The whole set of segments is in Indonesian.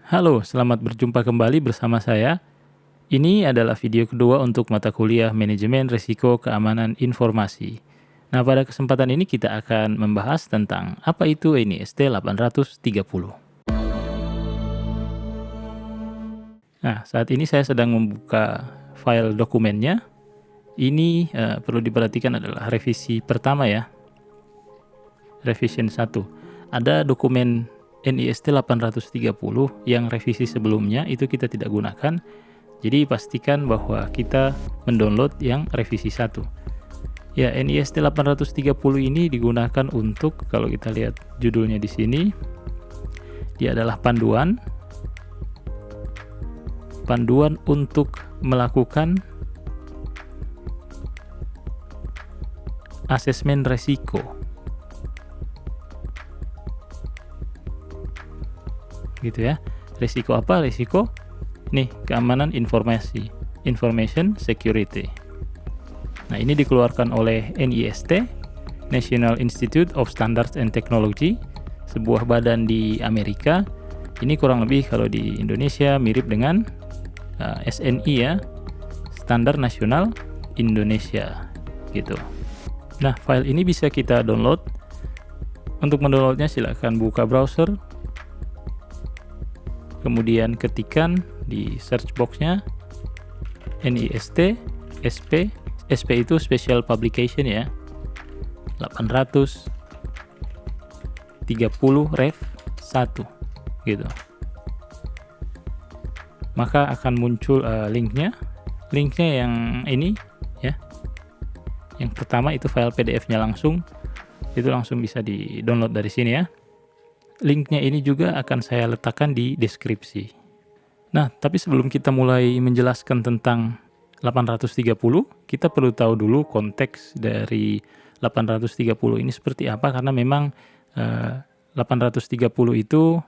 Halo, selamat berjumpa kembali bersama saya. Ini adalah video kedua untuk mata kuliah Manajemen Risiko Keamanan Informasi. Nah, pada kesempatan ini kita akan membahas tentang apa itu NIST 830. Nah, saat ini saya sedang membuka file dokumennya. Ini perlu diperhatikan adalah revisi pertama ya, revision 1. Ada dokumen NIST 830 yang revisi sebelumnya itu kita tidak gunakan. Jadi pastikan bahwa kita mendownload yang revisi 1. Ya, NIST 830 ini digunakan untuk, kalau kita lihat judulnya di sini, dia adalah panduan untuk melakukan asesmen resiko. Gitu ya. Risiko apa? Risiko nih, keamanan informasi, information security. Nah, ini dikeluarkan oleh NIST, National Institute of Standards and Technology, sebuah badan di Amerika. Ini kurang lebih kalau di Indonesia mirip dengan SNI ya, Standar Nasional Indonesia gitu. Nah, file ini bisa kita download. Untuk mendownloadnya silakan buka browser, kemudian ketikkan di search box-nya NIST SP. SP itu Special Publication ya, 830 Rev 1 gitu. Maka akan muncul linknya yang ini ya. Yang pertama itu file PDF-nya langsung bisa di-download dari sini ya. Linknya ini juga akan saya letakkan di deskripsi. Nah, tapi sebelum kita mulai menjelaskan tentang 830, kita perlu tahu dulu konteks dari 830 ini seperti apa, karena memang 830 itu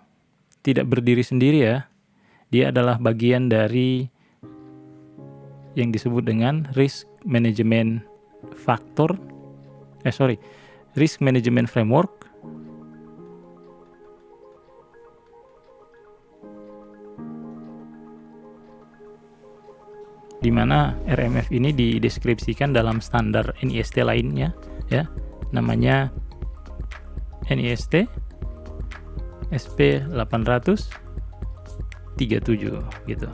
tidak berdiri sendiri ya. Dia adalah bagian dari yang disebut dengan Risk Management Framework, di mana RMF ini dideskripsikan dalam standar NIST lainnya ya, namanya NIST SP 837 gitu.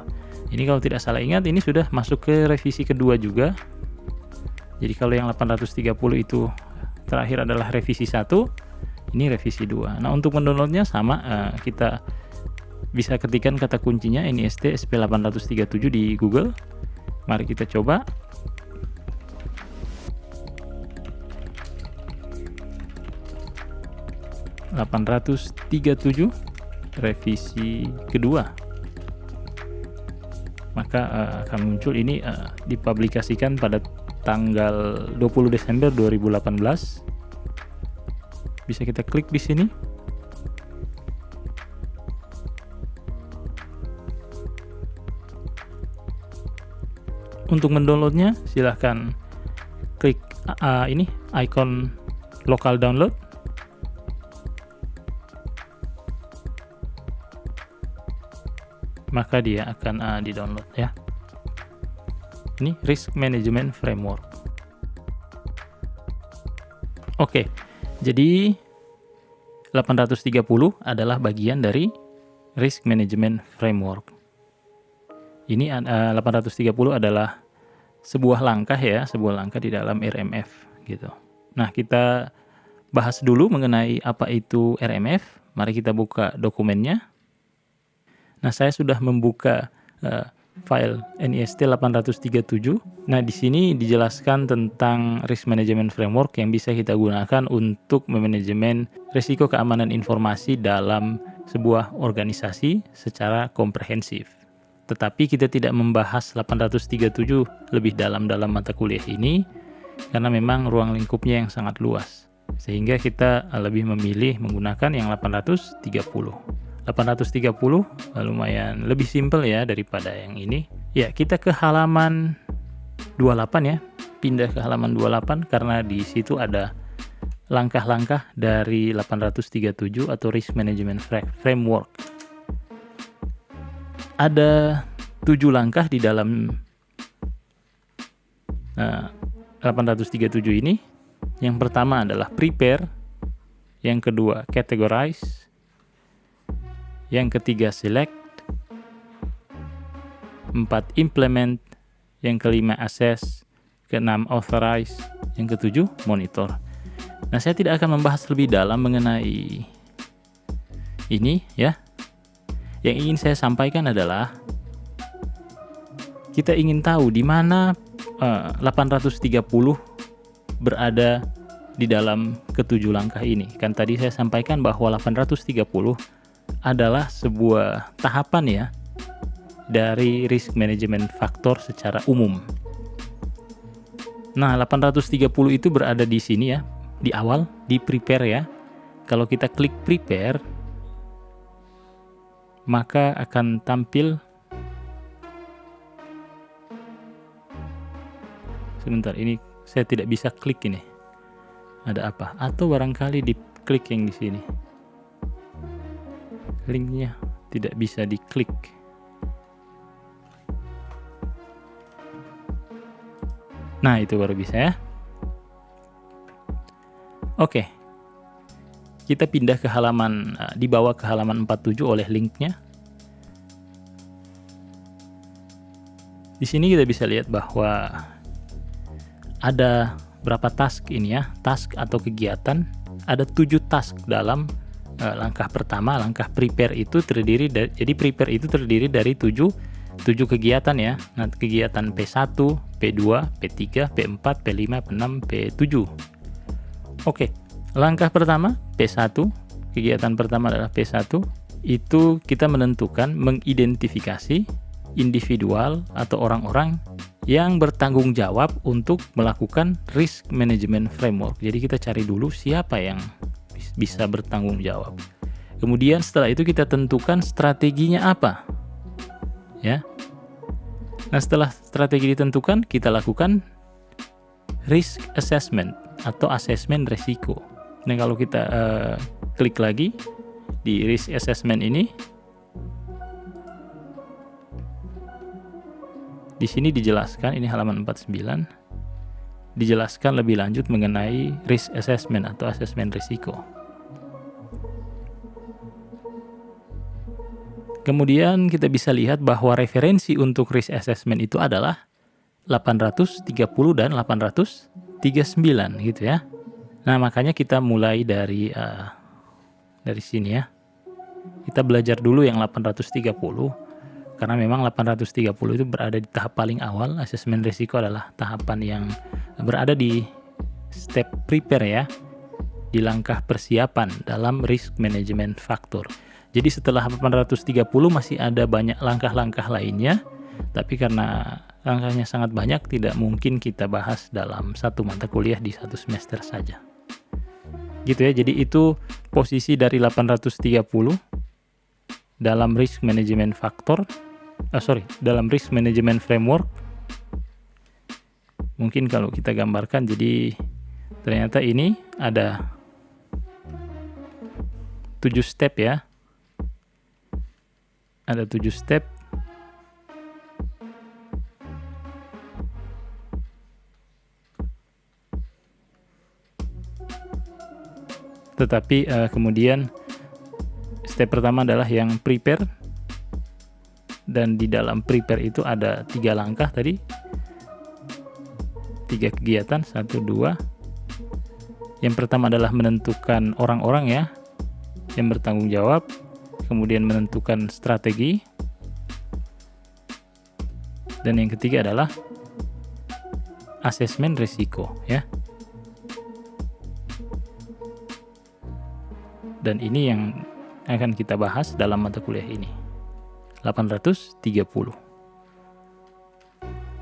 Ini kalau tidak salah ingat ini sudah masuk ke revisi kedua juga. Jadi kalau yang 830 itu terakhir adalah revisi 1, ini revisi 2. Nah, untuk mendownloadnya sama, kita bisa ketikkan kata kuncinya NIST SP 837 di Google. Mari kita coba. (837) revisi kedua. Maka akan muncul ini dipublikasikan pada tanggal 20 Desember 2018. Bisa kita klik di sini. Untuk mendownloadnya silahkan klik ini icon local download. Maka dia akan di-download ya. Ini Risk Management Framework. Oke, jadi 830 adalah bagian dari Risk Management Framework. Ini 830 adalah sebuah langkah di dalam RMF gitu. Nah, kita bahas dulu mengenai apa itu RMF. Mari kita buka dokumennya. Nah, saya sudah membuka file NIST 837. Nah, di sini dijelaskan tentang Risk Management Framework yang bisa kita gunakan untuk memanajemen risiko keamanan informasi dalam sebuah organisasi secara komprehensif. Tetapi kita tidak membahas 837 lebih dalam mata kuliah ini karena memang ruang lingkupnya yang sangat luas. Sehingga kita lebih memilih menggunakan yang 830 lumayan lebih simpel ya daripada yang ini. Ya, kita ke halaman 28 ya. Pindah ke halaman 28 karena di situ ada langkah-langkah dari 837 atau Risk Management Framework. ada 7 langkah di dalam 837 ini. Yang pertama adalah prepare, yang kedua categorize, yang ketiga select, 4 implement, yang kelima assess, keenam authorize, yang ketujuh monitor. Nah, saya tidak akan membahas lebih dalam mengenai ini ya. Yang ingin saya sampaikan adalah kita ingin tahu di mana 830 berada di dalam ketujuh langkah ini. Kan tadi saya sampaikan bahwa 830 adalah sebuah tahapan ya dari risk management factor secara umum. Nah, 830 itu berada di sini ya, di awal, di prepare ya. Kalau kita klik prepare, maka akan tampil, sebentar, ini saya tidak bisa klik ini. Ada apa? Atau barangkali diklik yang di sini. Linknya tidak bisa diklik. Nah, itu baru bisa ya. Oke. Kita pindah ke halaman, dibawa ke halaman 47 oleh linknya. Di sini kita bisa lihat bahwa ada berapa task ini ya, task atau kegiatan. Ada 7 task dalam langkah pertama, langkah prepare itu terdiri dari, jadi prepare itu terdiri dari 7 kegiatan ya. Nah, kegiatan P1, P2, P3, P4, P5, P6, P7. Oke, langkah pertama P1, kegiatan pertama adalah P1, itu kita menentukan, mengidentifikasi individual atau orang-orang yang bertanggung jawab untuk melakukan risk management framework. Jadi kita cari dulu siapa yang bisa bertanggung jawab. Kemudian setelah itu kita tentukan strateginya apa. Ya. Nah, setelah strategi ditentukan, kita lakukan risk assessment atau asesmen risiko. Nah, kalau kita klik lagi di risk assessment ini, di sini dijelaskan, ini halaman 49, dijelaskan lebih lanjut mengenai risk assessment atau asesmen risiko. Kemudian kita bisa lihat bahwa referensi untuk risk assessment itu adalah 830 dan 839 gitu ya. Nah, makanya kita mulai dari sini ya. Kita belajar dulu yang 830. Karena memang 830 itu berada di tahap paling awal. Asesmen risiko adalah tahapan yang berada di step prepare ya, di langkah persiapan dalam risk management factor. Jadi setelah 830 masih ada banyak langkah-langkah lainnya, tapi karena langkahnya sangat banyak, tidak mungkin kita bahas dalam satu mata kuliah di satu semester saja. Gitu ya, jadi itu posisi dari 830 dalam risk management factor, dalam risk management framework. Mungkin kalau kita gambarkan, jadi ternyata ini ada 7 step ya. Ada 7 step. Tetapi kemudian step pertama adalah yang prepare, dan di dalam prepare itu ada 3 langkah tadi, 3 kegiatan, 1, 2. Yang pertama adalah menentukan orang-orang ya yang bertanggung jawab, kemudian menentukan strategi, dan yang ketiga adalah asesmen risiko ya. Dan ini yang akan kita bahas dalam mata kuliah ini, 830.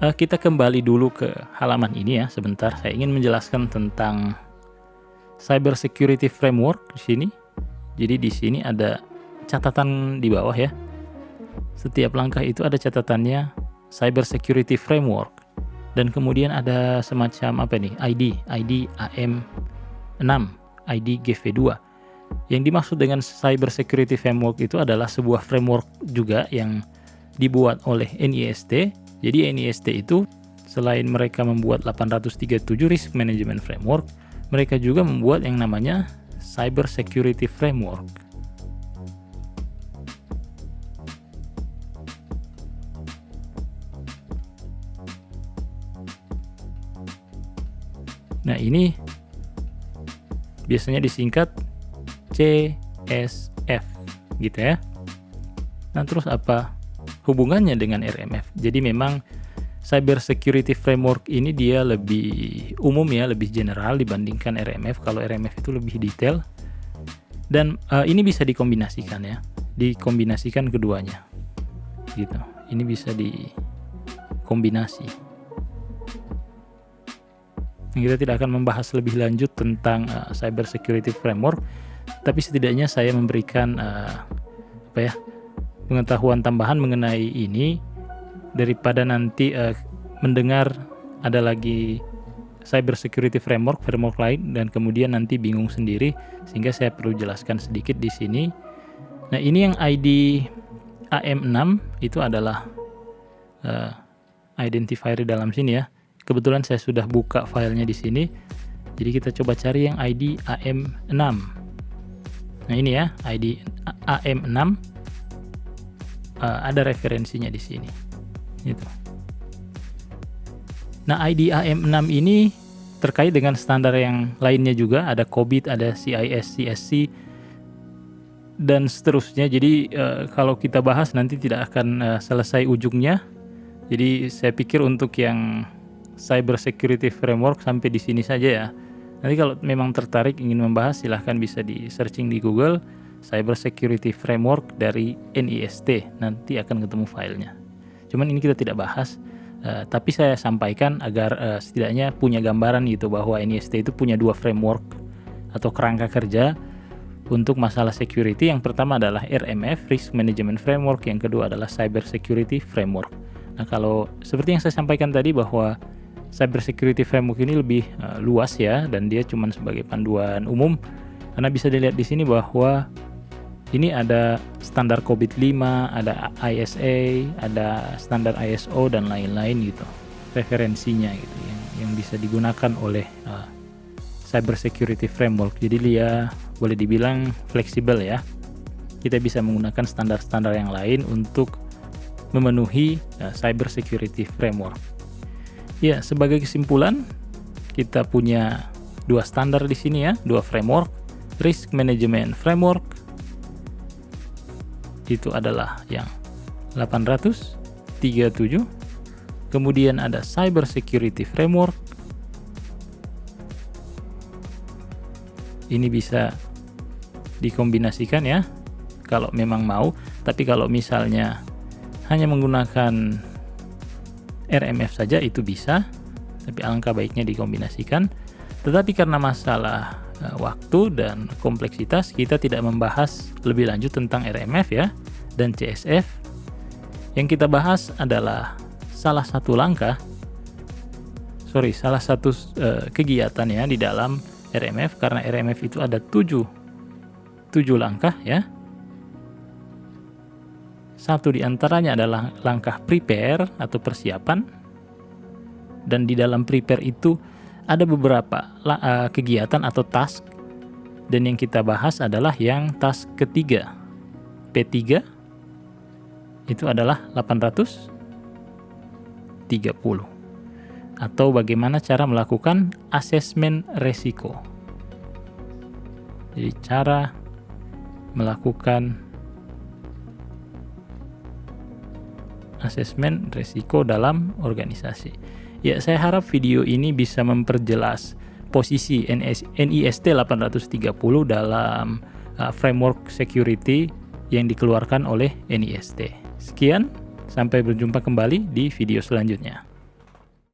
Kita kembali dulu ke halaman ini ya sebentar. Saya ingin menjelaskan tentang cyber security framework di sini. Jadi di sini ada catatan di bawah ya. Setiap langkah itu ada catatannya cyber security framework, dan kemudian ada semacam apa nih? ID AM6, ID GV2. Yang dimaksud dengan cyber security framework itu adalah sebuah framework juga yang dibuat oleh NIST. Jadi NIST itu selain mereka membuat 837 Risk Management Framework, mereka juga membuat yang namanya Cyber Security Framework. Nah, ini biasanya disingkat CSF gitu ya. Nah, terus apa hubungannya dengan RMF? Jadi memang Cyber Security Framework ini dia lebih umum ya, lebih general dibandingkan RMF. Kalau RMF itu lebih detail. Dan ini bisa dikombinasikan ya. Dikombinasikan keduanya. Gitu. Ini bisa dikombinasi. Kita tidak akan membahas lebih lanjut tentang Cyber Security Framework, tapi setidaknya saya memberikan pengetahuan tambahan mengenai ini daripada nanti mendengar ada lagi Cyber Security Framework lain dan kemudian nanti bingung sendiri, sehingga saya perlu jelaskan sedikit di sini. Nah, ini yang ID AM6 itu adalah identifier di dalam sini ya. Kebetulan saya sudah buka filenya di sini. Jadi kita coba cari yang ID AM6. Nah, ini ya, ID AM6. Ada referensinya di sini. Gitu. Nah, ID AM6 ini terkait dengan standar yang lainnya juga, ada COBIT, ada CIS, CSC dan seterusnya. Jadi kalau kita bahas nanti tidak akan selesai ujungnya. Jadi saya pikir untuk yang Cyber Security Framework sampai di sini saja ya. Nanti kalau memang tertarik ingin membahas, silahkan bisa di searching di Google Cyber Security Framework dari NIST. Nanti akan ketemu filenya. Cuman ini kita tidak bahas, tapi saya sampaikan agar setidaknya punya gambaran gitu bahwa NIST itu punya dua framework atau kerangka kerja untuk masalah security. Yang pertama adalah RMF, Risk Management Framework. Yang kedua adalah Cyber Security Framework. Nah, kalau seperti yang saya sampaikan tadi bahwa Cyber Security Framework ini lebih luas ya, dan dia cuma sebagai panduan umum. Karena bisa dilihat di sini bahwa ini ada standar COBIT 5, ada ISA, ada standar ISO dan lain-lain gitu. Referensinya gitu yang bisa digunakan oleh Cyber Security Framework. Jadi dia boleh dibilang fleksibel ya. Kita bisa menggunakan standar-standar yang lain untuk memenuhi Cyber Security Framework. Ya, sebagai kesimpulan, kita punya dua standar di sini ya, dua framework. Risk Management Framework itu adalah yang 837. Kemudian ada Cyber Security Framework. Ini bisa dikombinasikan ya, kalau memang mau. Tapi kalau misalnya hanya menggunakan RMF saja itu bisa, tapi alangkah baiknya dikombinasikan. Tetapi karena masalah waktu dan kompleksitas, kita tidak membahas lebih lanjut tentang RMF ya dan CSF. Yang kita bahas adalah salah satu kegiatan ya di dalam RMF, karena RMF itu ada 7 langkah ya. Satu di antaranya adalah langkah prepare atau persiapan. Dan di dalam prepare itu ada beberapa kegiatan atau task. Dan yang kita bahas adalah yang task ketiga. P3 itu adalah 830. Atau bagaimana cara melakukan asesmen resiko. Jadi cara melakukan asesmen risiko dalam organisasi. Ya, saya harap video ini bisa memperjelas posisi NIST 830 dalam framework security yang dikeluarkan oleh NIST. Sekian, sampai berjumpa kembali di video selanjutnya.